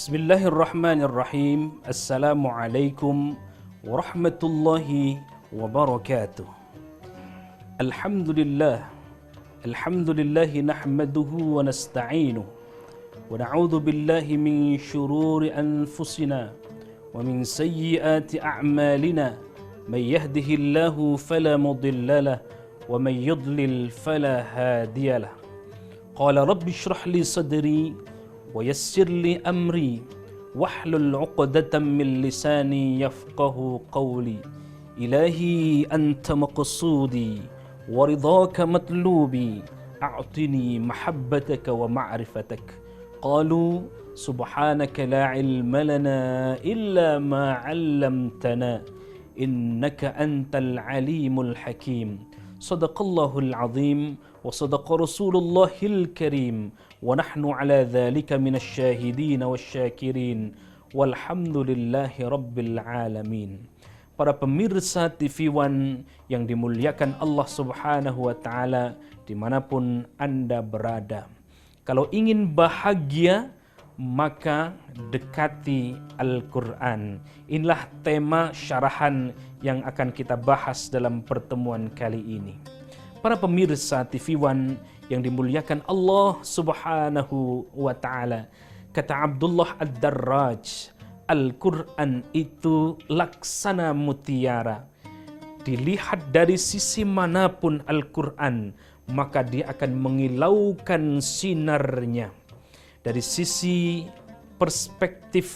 Bismillahirrahmanirrahim. Assalamualaikum warahmatullahi wabarakatuh. Alhamdulillah. Alhamdulillahi nahmaduhu wa nasta'inuh. Wa na'udhu billahi min syururi anfusina wa min sayyiati a'malina. Man yahdihillahu fala mudilla lahu wa man yudlil fala hadiya lahu. Qala rabbi shrah li sadri ويسر لي أمري واحلل عقدة من لساني يفقه قولي إلهي أنت مقصودي ورضاك مطلوبي أعطني محبتك ومعرفتك قالوا سبحانك لا علم لنا إلا ما علمتنا إنك أنت العليم الحكيم صدق الله العظيم وصدق رسول الله الكريم ونحن على ذلك من الشاهدين والشاكرين والحمد لله رب العالمين. Para pemirsa TV One yang dimuliakan Allah Subhanahu wa Ta'ala dimanapun Anda berada, kalau ingin bahagia maka dekati Al-Quran. Inilah tema syarahan yang akan kita bahas dalam pertemuan kali ini. Para pemirsa TV One yang dimuliakan Allah Subhanahu wa Ta'ala, kata Abdullah Ad-Darraj, Al-Quran itu laksana mutiara. Dilihat dari sisi manapun Al-Quran, maka dia akan mengilaukan sinarnya. Dari sisi perspektif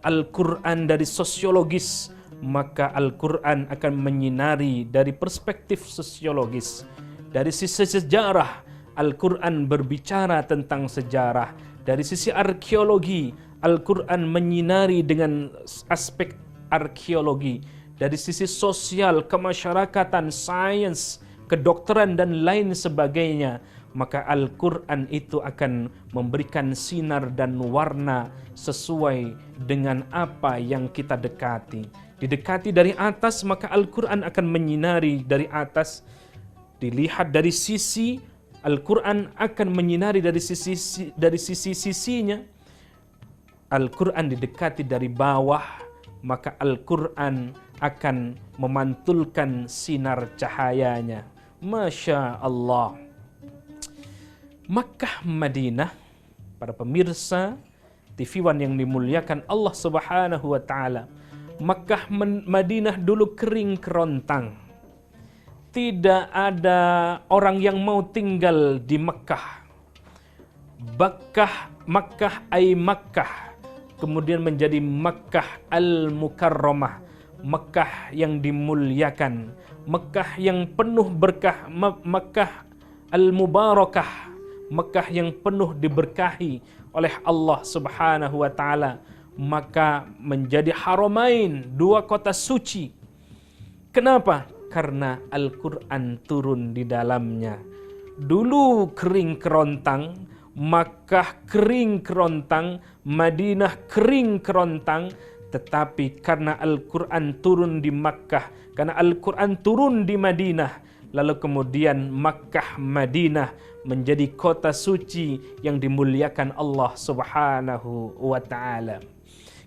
Al-Quran dari sosiologis, maka Al-Quran akan menyinari dari perspektif sosiologis. Dari sisi sejarah, Al-Quran berbicara tentang sejarah. Dari sisi arkeologi, Al-Quran menyinari dengan aspek arkeologi. Dari sisi sosial, kemasyarakatan, sains, kedokteran, dan lain sebagainya, maka Al-Quran itu akan memberikan sinar dan warna sesuai dengan apa yang kita dekati. Didekati dari atas, maka Al-Quran akan menyinari dari atas. Dilihat dari sisi, Al-Quran akan menyinari dari sisi-sisinya. Al-Quran didekati dari bawah, maka Al-Quran akan memantulkan sinar cahayanya. Masya Allah. Makkah Madinah, para pemirsa TV One yang dimuliakan Allah Subhanahu wa Ta'ala, Makkah Madinah dulu kering kerontang. Tidak ada orang yang mau tinggal di Makkah. Makkah ay Makkah, kemudian menjadi Makkah Al-Mukarramah, Makkah yang dimuliakan, Makkah yang penuh berkah, Makkah Al-Mubarakah, Makkah yang penuh diberkahi oleh Allah Subhanahu wa Ta'ala. Maka menjadi Haramain, dua kota suci. Kenapa? Karena Al-Quran turun di dalamnya. Dulu kering kerontang, Makkah kering kerontang, Madinah kering kerontang, tetapi karena Al-Quran turun di Makkah, karena Al-Quran turun di Madinah, lalu kemudian Makkah Madinah menjadi kota suci yang dimuliakan Allah Subhanahu wa Ta'ala.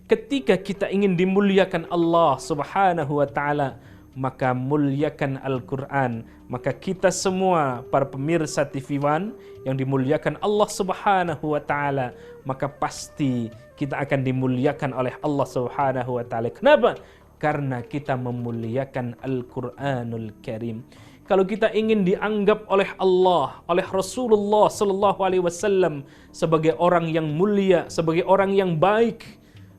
Ketika kita ingin dimuliakan Allah Subhanahu wa Ta'ala, maka muliakan Al-Quran. Maka kita semua para pemirsa TV One yang dimuliakan Allah Subhanahu wa Ta'ala, maka pasti kita akan dimuliakan oleh Allah Subhanahu wa Ta'ala. Kenapa? Karena kita memuliakan Al-Quranul Karim. Kalau kita ingin dianggap oleh Allah, oleh Rasulullah Sallallahu Alaihi Wasallam sebagai orang yang mulia, sebagai orang yang baik,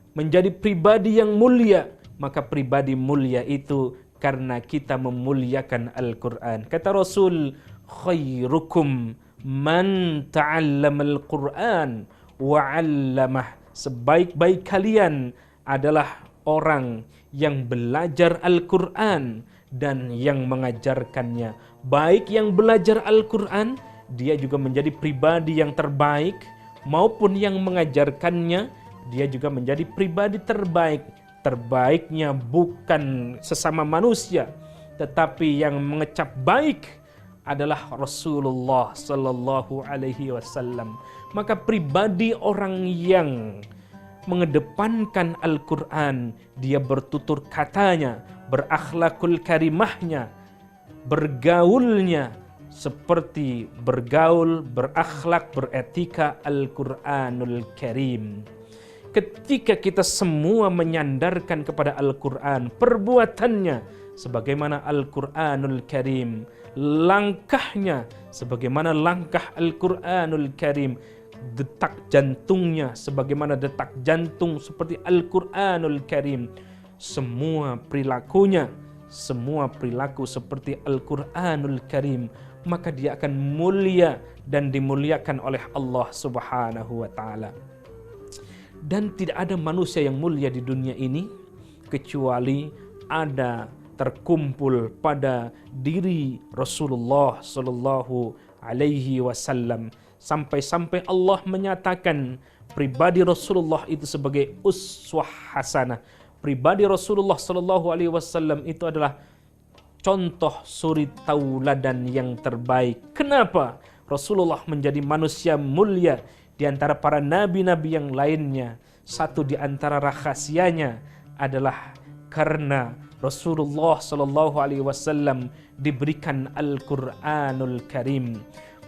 menjadi pribadi yang mulia, maka pribadi mulia itu karena kita memuliakan Al-Quran. Kata Rasul, khairukum man ta'allama Al-Quran wa 'allamah. Sebaik-baik kalian adalah orang yang belajar Al-Quran dan yang mengajarkannya. Baik yang belajar Al-Quran, dia juga menjadi pribadi yang terbaik, maupun yang mengajarkannya, dia juga menjadi pribadi terbaik. Terbaiknya bukan sesama manusia, tetapi yang mengecap baik adalah Rasulullah sallallahu alaihi wasallam. Maka pribadi orang yang mengedepankan Al-Quran, dia bertutur katanya, berakhlakul karimahnya, bergaulnya seperti bergaul, berakhlak, beretika Al-Quranul Karim. Ketika kita semua menyandarkan kepada Al-Quran, perbuatannya sebagaimana Al-Quranul Karim, langkahnya sebagaimana langkah Al-Quranul Karim, detak jantungnya sebagaimana detak jantung seperti Al-Quranul Karim, semua perilakunya, semua perilaku seperti Al-Quranul Karim, maka dia akan mulia dan dimuliakan oleh Allah Subhanahu wa Ta'ala. Dan tidak ada manusia yang mulia di dunia ini kecuali ada terkumpul pada diri Rasulullah sallallahu alaihi wasallam, sampai-sampai Allah menyatakan pribadi Rasulullah itu sebagai uswah hasanah. Pribadi Rasulullah sallallahu alaihi wasallam itu adalah contoh suri tauladan yang terbaik. Kenapa Rasulullah menjadi manusia mulia di antara para nabi-nabi yang lainnya? Satu di antara rahasianya adalah karena Rasulullah sallallahu alaihi wasallam diberikan Al-Qur'anul Karim.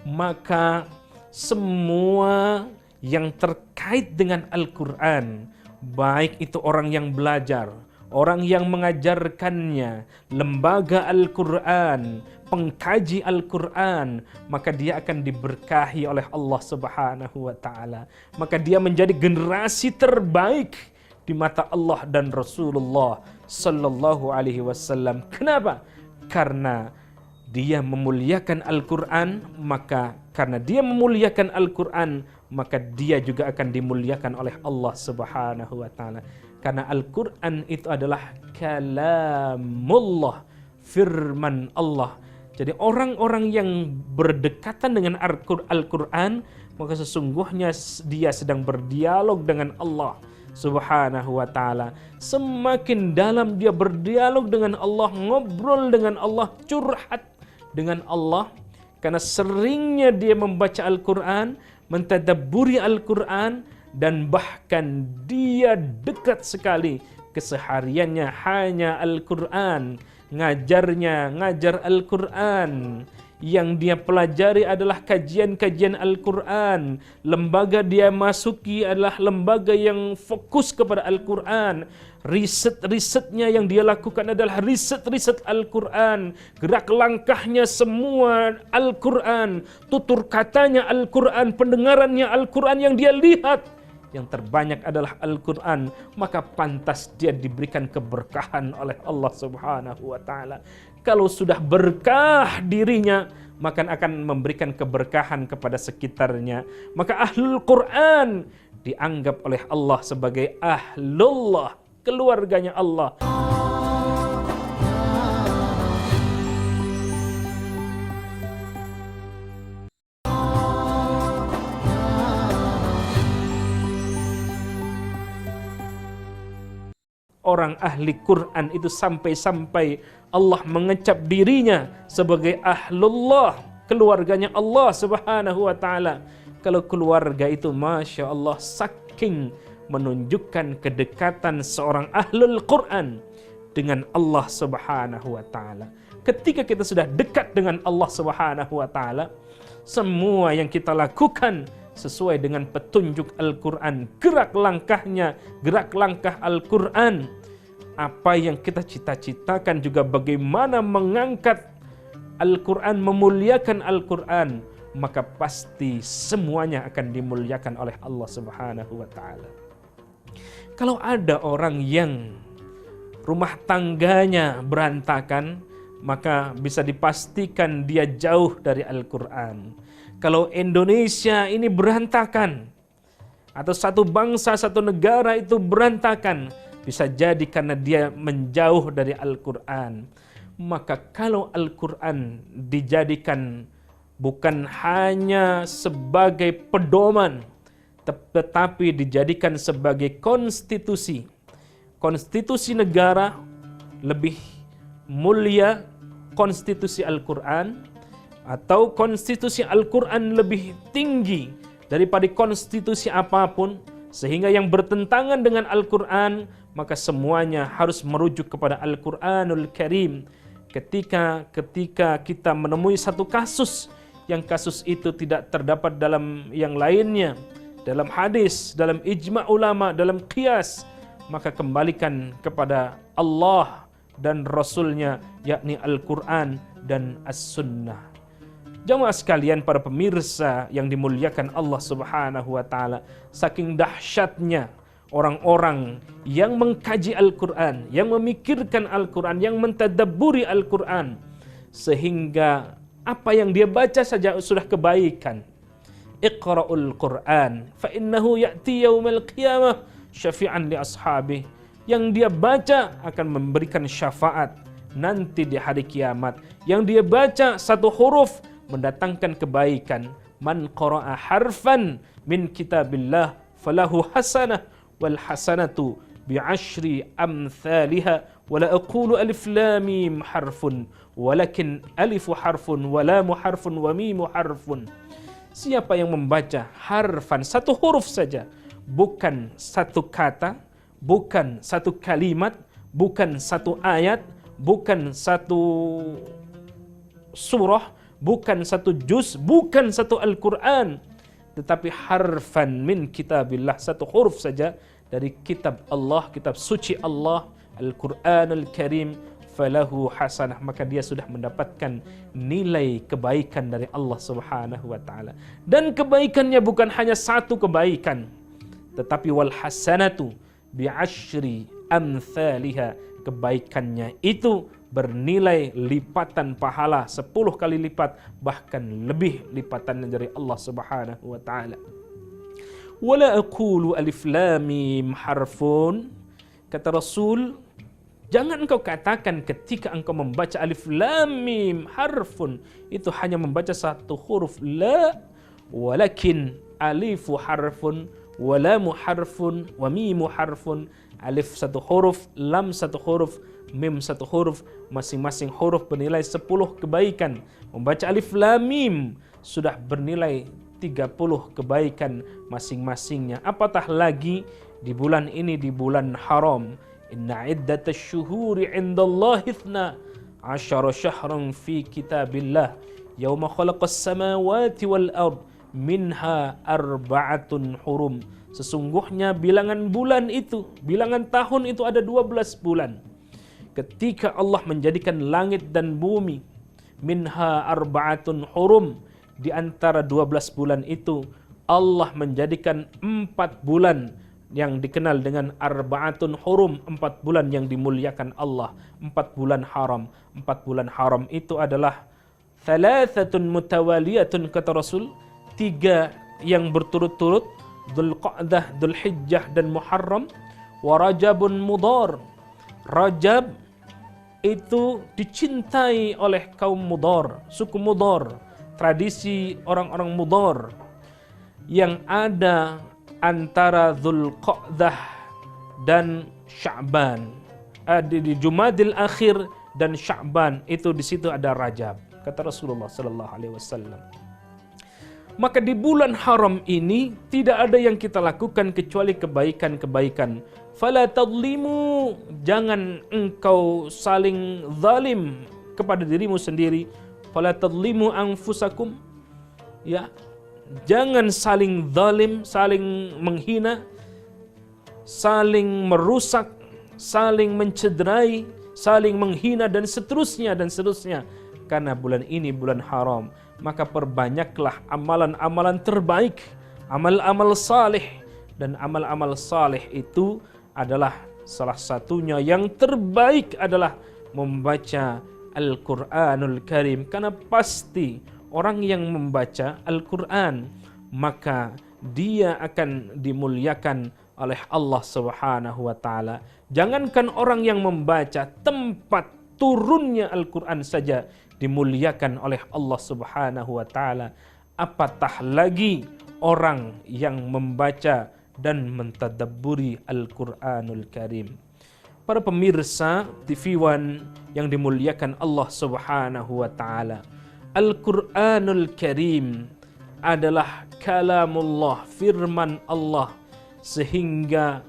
Maka semua yang terkait dengan Al-Qur'an, baik itu orang yang belajar, orang yang mengajarkannya, lembaga Al-Quran, pengkaji Al-Quran, maka dia akan diberkahi oleh Allah Subhanahu wa Ta'ala. Maka dia menjadi generasi terbaik di mata Allah dan Rasulullah sallallahu alaihi wasallam. Kenapa? Karena dia memuliakan Al-Quran, maka karena dia memuliakan Al-Quran, maka dia juga akan dimuliakan oleh Allah Subhanahu wa Ta'ala. Karena Al-Quran itu adalah kalamullah, firman Allah. Jadi orang-orang yang berdekatan dengan Al-Quran, maka sesungguhnya dia sedang berdialog dengan Allah Subhanahu wa Ta'ala. Semakin dalam dia berdialog dengan Allah, ngobrol dengan Allah, curhat dengan Allah, karena seringnya dia membaca Al-Quran, mentadabburi Al-Quran, dan bahkan dia dekat sekali kesehariannya hanya Al-Quran, ngajar Al-Quran, yang dia pelajari adalah kajian-kajian Al-Quran, lembaga dia masuki adalah lembaga yang fokus kepada Al-Quran, riset-risetnya yang dia lakukan adalah riset-riset Al-Quran, gerak langkahnya semua Al-Quran, tutur katanya Al-Quran, pendengarannya Al-Quran, yang dia lihat yang terbanyak adalah Al-Quran, maka pantas dia diberikan keberkahan oleh Allah Subhanahu wa Ta'ala. Kalau sudah berkah dirinya, maka akan memberikan keberkahan kepada sekitarnya. Maka Ahlul Quran dianggap oleh Allah sebagai Ahlullah, keluarganya Allah. Orang ahli Quran itu sampai-sampai Allah mengecap dirinya sebagai Ahlullah, keluarganya Allah Subhanahu wa Ta'ala. Kalau keluarga itu Masya Allah, saking menunjukkan kedekatan seorang Ahlul Quran dengan Allah Subhanahu wa Ta'ala. Ketika kita sudah dekat dengan Allah Subhanahu wa Ta'ala, semua yang kita lakukan sesuai dengan petunjuk Al-Quran, gerak langkahnya, gerak langkah Al-Quran. Apa yang kita cita-citakan juga bagaimana mengangkat Al-Quran, memuliakan Al-Quran, maka pasti semuanya akan dimuliakan oleh Allah Subhanahu wa Ta'ala. Kalau ada orang yang rumah tangganya berantakan, maka bisa dipastikan dia jauh dari Al-Quran. Kalau Indonesia ini berantakan, atau satu bangsa, satu negara itu berantakan, bisa jadi karena dia menjauh dari Al-Quran. Maka kalau Al-Quran dijadikan bukan hanya sebagai pedoman, tetapi dijadikan sebagai konstitusi, konstitusi negara lebih mulia konstitusi Al-Quran, atau konstitusi Al-Quran lebih tinggi daripada konstitusi apapun, sehingga yang bertentangan dengan Al-Quran, maka semuanya harus merujuk kepada Al-Quranul Karim. Ketika kita menemui satu kasus, yang kasus itu tidak terdapat dalam yang lainnya, dalam hadis, dalam ijma' ulama, dalam qiyas, maka kembalikan kepada Allah dan Rasulnya, yakni Al-Quran dan As-Sunnah. Jamaah sekalian, para pemirsa yang dimuliakan Allah Subhanahu wa taala, saking dahsyatnya orang-orang yang mengkaji Al-Quran, yang memikirkan Al-Quran, yang mentadabburi Al-Quran, sehingga apa yang dia baca saja sudah kebaikan. Iqra'ul Quran fa innahu ya'ti yaumal qiyamah syafi'an li ashabih. Yang dia baca akan memberikan syafaat nanti di hari kiamat. Yang dia baca satu huruf mendatangkan kebaikan. Man qara'a harfan min kitabillah falahu hasanah wal hasanatu bi'ashri amthaliha wa la aqulu alif lam mim harfun walakin alifu harfun wa lamu harfun wa mimu harfun. Siapa yang membaca harfan, satu huruf saja, bukan satu kata, bukan satu kalimat, bukan satu ayat, bukan satu surah, bukan satu juz, bukan satu Al-Quran, tetapi harfan min kitabillah, satu huruf saja dari kitab Allah, kitab suci Allah, Al-Quran Al-Karim, falahu hasanah, maka dia sudah mendapatkan nilai kebaikan dari Allah Subhanahu wa taala. Dan kebaikannya bukan hanya satu kebaikan, tetapi wal hasanatu bi'ashri amthaliha, kebaikannya itu bernilai lipatan pahala 10 kali lipat, bahkan lebih lipatannya dari Allah Subhanahu wa taala. Wala aqulu alif lam mim harfun, kata Rasul, jangan engkau katakan ketika engkau membaca alif lam mim harfun itu hanya membaca satu huruf, la, walakin alifu harfun wa lamu harfun wa mimu harfun. Alif satu huruf, lam satu huruf, mim satu huruf, masing-masing huruf bernilai 10 kebaikan. Membaca alif lam mim sudah bernilai 30 kebaikan masing-masingnya. Apatah lagi di bulan ini, di bulan haram. Inna iddatash syuhuri indallahi 12 syahran fi kitabillah yauma khalaqas samawati wal ard minha arba'atun hurum. Sesungguhnya bilangan bulan itu, bilangan tahun itu ada 12 bulan. Ketika Allah menjadikan langit dan bumi, minha arba'atun hurum, di antara 12 bulan itu Allah menjadikan 4 bulan yang dikenal dengan arba'atun hurum, 4 bulan yang dimuliakan Allah, 4 bulan haram. 4 bulan haram itu adalah thalathatun mutawaliyatun, kata Rasul, 3 yang berturut-turut, Dzulqa'dah, Dzulhijjah dan Muharram, wa Rajabun Mudhar. Rajab itu dicintai oleh kaum Mudhar, suku Mudhar, tradisi orang-orang Mudhar yang ada antara Dzulqa'dah dan Sya'ban. Di Jumadil Akhir dan Sya'ban itu di situ ada Rajab, kata Rasulullah sallallahu alaihi wasallam. Maka di bulan haram ini tidak ada yang kita lakukan kecuali kebaikan-kebaikan. Fala tadlimu, jangan engkau saling zalim kepada dirimu sendiri. Fala tadlimu anfusakum, ya, jangan saling zalim, saling menghina, saling merusak, saling mencederai, saling menghina dan seterusnya dan seterusnya. Karena bulan ini bulan haram, maka perbanyaklah amalan-amalan terbaik, amal-amal saleh. Dan amal-amal saleh itu adalah salah satunya yang terbaik adalah membaca Al-Quranul Karim. Karena pasti orang yang membaca Al-Quran, maka dia akan dimuliakan oleh Allah Subhanahu wa taala. Jangankan orang yang membaca, tempat turunnya Al-Quran saja dimuliakan oleh Allah Subhanahu wa taala. Apatah lagi orang yang membaca dan mentadabburi Al-Qur'anul Karim. Para pemirsa TV One yang dimuliakan Allah Subhanahu wa taala, Al-Quranul Karim adalah kalamullah, firman Allah, sehingga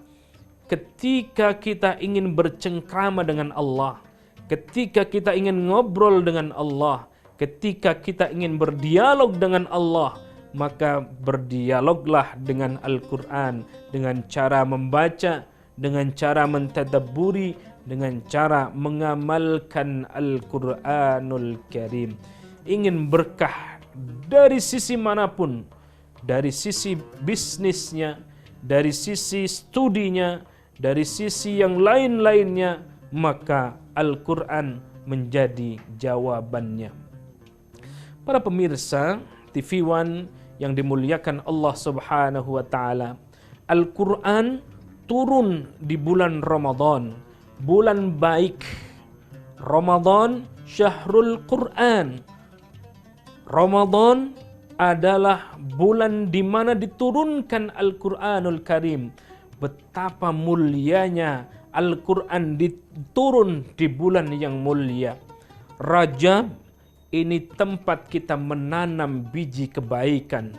ketika kita ingin bercengkrama dengan Allah, ketika kita ingin ngobrol dengan Allah, ketika kita ingin berdialog dengan Allah, maka berdialoglah dengan Al-Quran, dengan cara membaca, dengan cara mentadabburi, dengan cara mengamalkan Al-Quranul Karim. Ingin berkah dari sisi manapun, dari sisi bisnisnya, dari sisi studinya, dari sisi yang lain-lainnya, maka Al-Quran menjadi jawabannya. Para pemirsa TV One yang dimuliakan Allah Subhanahu wa taala, Al-Quran turun di bulan Ramadan, bulan baik. Ramadan syahrul Quran. Ramadan adalah bulan di mana diturunkan Al-Quranul Karim. Betapa mulianya Al-Quran diturun di bulan yang mulia. Rajab ini tempat kita menanam biji kebaikan.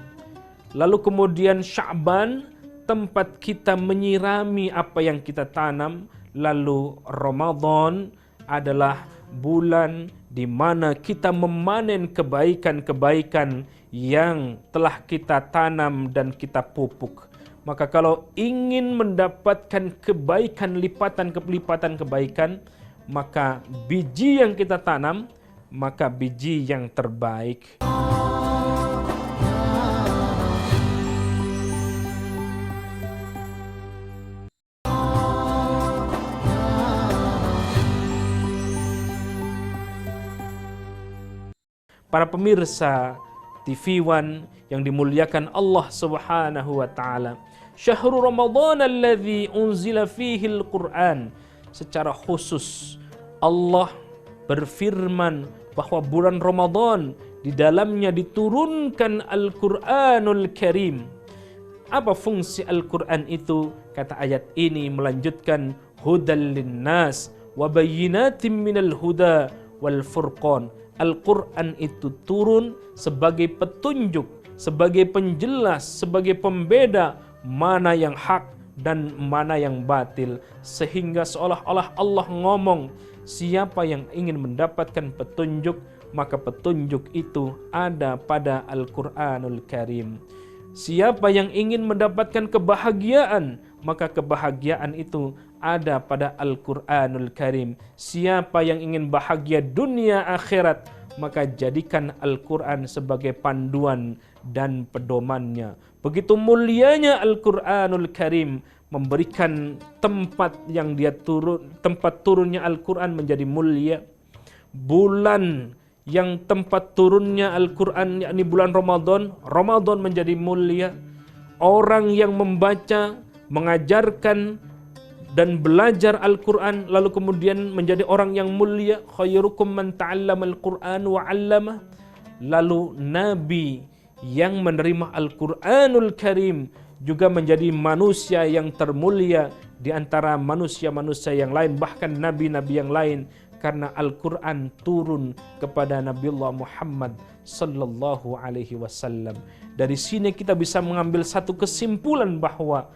Lalu kemudian Sya'ban, tempat kita menyirami apa yang kita tanam. Lalu Ramadan adalah bulan di mana kita memanen kebaikan-kebaikan yang telah kita tanam dan kita pupuk. Maka kalau ingin mendapatkan kebaikan, lipatan kebaikan, maka biji yang kita tanam, maka biji yang terbaik. Para pemirsa TV One yang dimuliakan Allah Subhanahu wa taala, syahrul Ramadan alladzi unzila fihi al-Qur'an. Secara khusus Allah berfirman bahwa bulan Ramadan di dalamnya diturunkan Al-Quranul Karim. Apa fungsi Al-Quran itu? Kata ayat ini melanjutkan, hudal linnas wa bayyinatin minal huda wal furqan. Al-Quran itu turun sebagai petunjuk, sebagai penjelas, sebagai pembeda mana yang hak dan mana yang batil. Sehingga seolah-olah Allah ngomong, siapa yang ingin mendapatkan petunjuk, maka petunjuk itu ada pada Al-Quranul Karim. Siapa yang ingin mendapatkan kebahagiaan, maka kebahagiaan itu ada pada Al-Quranul Karim. Siapa yang ingin bahagia dunia akhirat, maka jadikan Al-Quran sebagai panduan dan pedomannya. Begitu mulianya Al-Quranul Karim, memberikan tempat yang dia tempat turunnya Al-Quran menjadi mulia. Bulan yang tempat turunnya Al-Quran, yakni bulan Ramadan, Ramadan menjadi mulia. Orang yang membaca, mengajarkan dan belajar Al-Quran lalu kemudian menjadi orang yang mulia. Khairukum man ta'allama al-Quran wa 'allamah. Lalu Nabi yang menerima Al-Quranul Karim juga menjadi manusia yang termulia di antara manusia-manusia yang lain, bahkan nabi-nabi yang lain, karena Al-Quran turun kepada Nabiullah Muhammad sallallahu alaihi wasallam. Dari sini kita bisa mengambil satu kesimpulan bahwa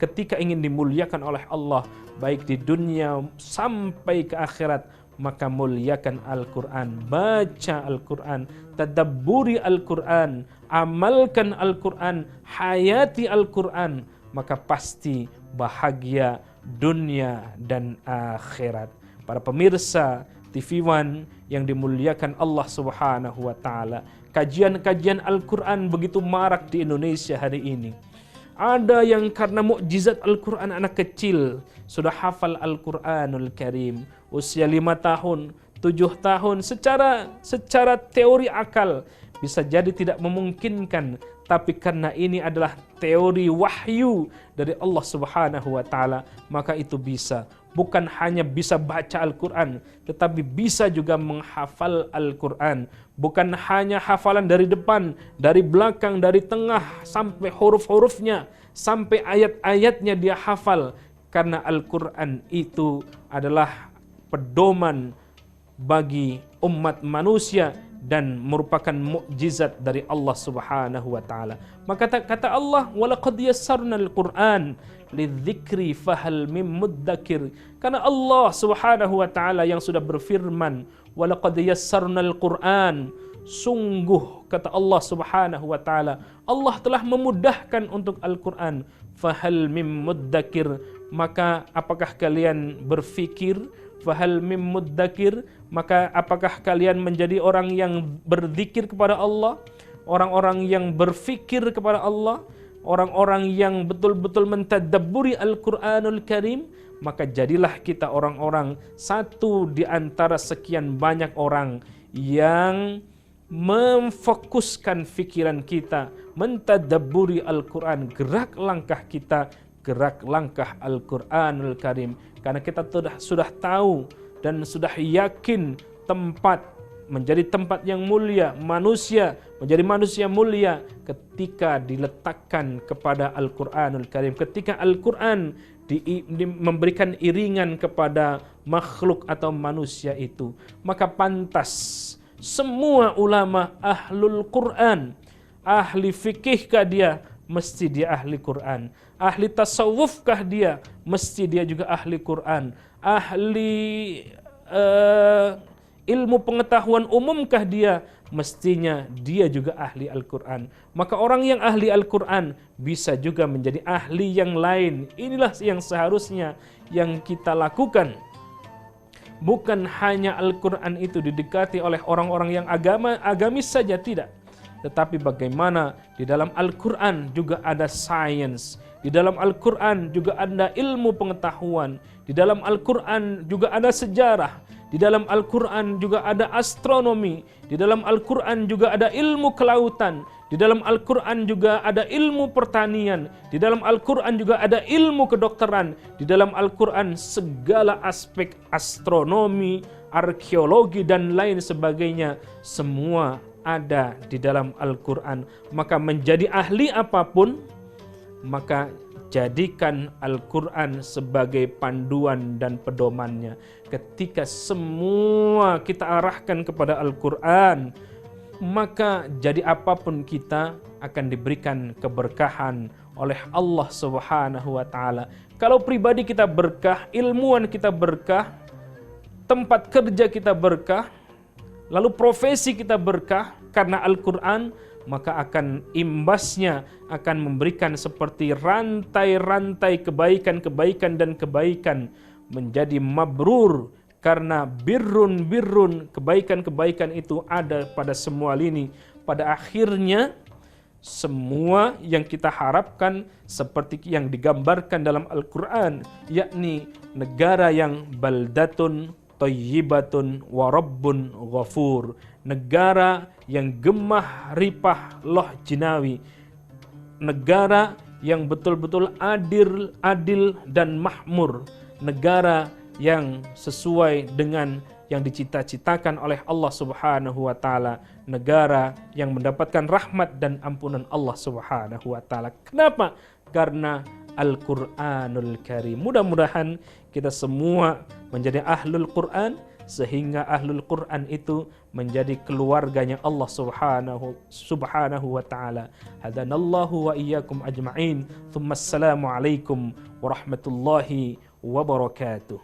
ketika ingin dimuliakan oleh Allah, baik di dunia sampai ke akhirat, maka muliakan Al-Quran, baca Al-Quran, tadabburi Al-Quran, amalkan Al-Quran, hayati Al-Quran, maka pasti bahagia dunia dan akhirat. Para pemirsa TV One yang dimuliakan Allah Subhanahu wa taala, kajian-kajian Al-Quran begitu marak di Indonesia hari ini. Ada yang karena mukjizat Al-Quran, anak kecil sudah hafal Al-Quranul Karim, usia 5 tahun, 7 tahun, secara teori akal bisa jadi tidak memungkinkan, tapi karena ini adalah teori wahyu dari Allah Subhanahu wa taala, maka itu bisa. Bukan hanya bisa baca Al-Quran, tetapi bisa juga menghafal Al-Quran. Bukan hanya hafalan dari depan, dari belakang, dari tengah, sampai huruf-hurufnya, sampai ayat-ayatnya dia hafal. Karena Al-Quran itu adalah pedoman bagi umat manusia dan merupakan mukjizat dari Allah Subhanahu wa taala. Maka kata Allah, "Walaqad yassarnal Qur'an lidzikri fahal mim muddakir." Karena Allah Subhanahu wa taala yang sudah berfirman, "Walaqad yassarnal Qur'an." Sungguh kata Allah Subhanahu wa taala, Allah telah memudahkan untuk Al-Qur'an. Fahal mim muddakir, maka apakah kalian berfikir? Fahal mim muddakir, maka apakah kalian menjadi orang yang berzikir kepada Allah, orang-orang yang berfikir kepada Allah, orang-orang yang betul-betul mentadabburi Al-Qur'anul Karim? Maka jadilah kita orang-orang satu di antara sekian banyak orang yang memfokuskan pikiran kita, mentadabburi Al-Quran, gerak langkah kita, gerak langkah Al-Quranul Karim. Karena kita sudah tahu dan sudah yakin tempat menjadi tempat yang mulia, manusia menjadi manusia mulia ketika diletakkan kepada Al-Quranul Karim. Ketika Al-Quran memberikan iringan kepada makhluk atau manusia itu, maka pantas semua ulama ahlul Quran, ahli fikihkah dia, mesti dia ahli Quran. Ahli tasawufkah dia, mesti dia juga ahli Quran. Ahli ilmu pengetahuan umumkah dia, mestinya dia juga ahli Al-Quran. Maka orang yang ahli Al-Quran bisa juga menjadi ahli yang lain. Inilah yang seharusnya yang kita lakukan. Bukan hanya Al-Quran itu didekati oleh orang-orang yang agamis saja, tidak. Tetapi bagaimana di dalam Al-Quran juga ada sains, di dalam Al-Quran juga ada ilmu pengetahuan, di dalam Al-Quran juga ada sejarah, di dalam Al-Quran juga ada astronomi, di dalam Al-Quran juga ada ilmu kelautan, di dalam Al-Quran juga ada ilmu pertanian, di dalam Al-Quran juga ada ilmu kedokteran, di dalam Al-Quran segala aspek astronomi, arkeologi dan lain sebagainya semua ada di dalam Al-Quran. Maka menjadi ahli apapun, maka jadikan Al-Quran sebagai panduan dan pedomannya. Ketika semua kita arahkan kepada Al-Quran, maka jadi apapun kita akan diberikan keberkahan oleh Allah Subhanahu wa taala. Kalau pribadi kita berkah, ilmuwan kita berkah, tempat kerja kita berkah, lalu profesi kita berkah karena Al-Quran, maka akan imbasnya akan memberikan seperti rantai-rantai kebaikan-kebaikan dan kebaikan menjadi mabrur. Karena birrun, kebaikan-kebaikan itu ada pada semua lini. Pada akhirnya semua yang kita harapkan seperti yang digambarkan dalam Al-Quran, yakni negara yang baldatun thayyibatun wa rabbun ghafur, negara yang gemah ripah loh jinawi, negara yang betul-betul adil dan makmur, negara yang sesuai dengan yang dicita-citakan oleh Allah Subhanahu wa taala, negara yang mendapatkan rahmat dan ampunan Allah Subhanahu wa taala. Kenapa? Karena Al-Qur'anul Karim. Mudah-mudahan kita semua menjadi ahlul Qur'an, sehingga ahlul Qur'an itu menjadi keluarganya Allah Subhanahu wa taala. Hadanallahu wa iyyakum ajma'in. Tsumma assalamu alaikum warahmatullahi wabarakatuh.